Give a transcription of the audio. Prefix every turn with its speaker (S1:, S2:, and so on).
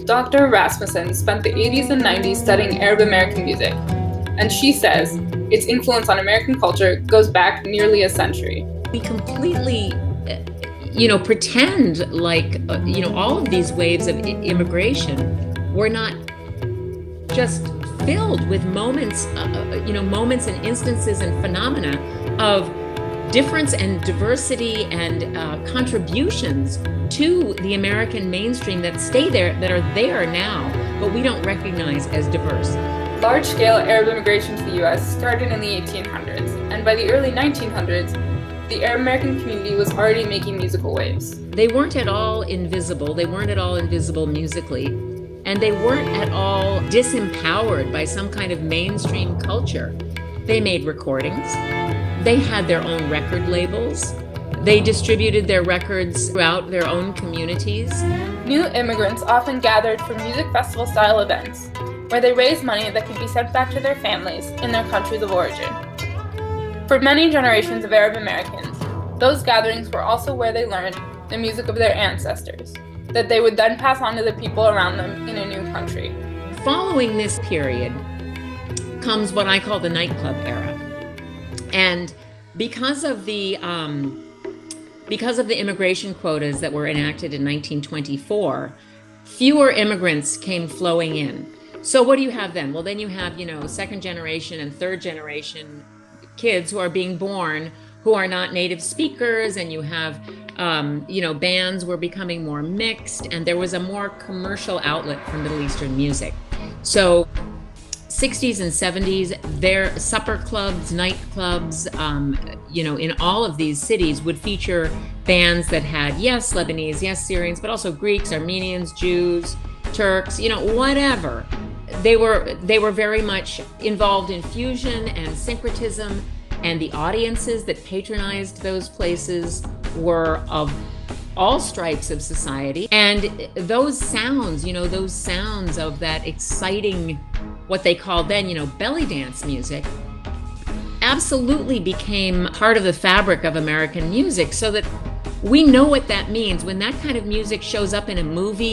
S1: Dr. Rasmussen spent the 80s and 90s studying Arab American music, and she says its influence on American culture goes back nearly a century.
S2: We completely, pretend like, all of these waves of immigration were not just filled with moments, moments and instances and phenomena of difference and diversity and contributions to the American mainstream that are there now, but we don't recognize as diverse.
S1: Large-scale Arab immigration to the U.S. started in the 1800s, and by the early 1900s, the Arab American community was already making musical waves.
S2: They weren't at all invisible. They weren't at all invisible musically, and they weren't at all disempowered by some kind of mainstream culture. They made recordings. They had their own record labels. They distributed their records throughout their own communities.
S1: New immigrants often gathered for music festival-style events, where they raised money that could be sent back to their families in their countries of origin. For many generations of Arab Americans, those gatherings were also where they learned the music of their ancestors, that they would then pass on to the people around them in a new country.
S2: Following this period comes what I call the nightclub era. And because of the immigration quotas that were enacted in 1924, fewer immigrants came flowing in. So what do you have then? Well, then you have, second generation and third generation kids who are being born who are not native speakers, and you have, bands were becoming more mixed, and there was a more commercial outlet for Middle Eastern music. So 60s and 70s, their supper clubs, nightclubs, in all of these cities would feature bands that had, yes, Lebanese, yes, Syrians, but also Greeks, Armenians, Jews, Turks, whatever. They were very much involved in fusion and syncretism, and the audiences that patronized those places were of all stripes of society. And those sounds of that exciting, what they called then, belly dance music, absolutely became part of the fabric of American music, so that we know what that means. When that kind of music shows up in a movie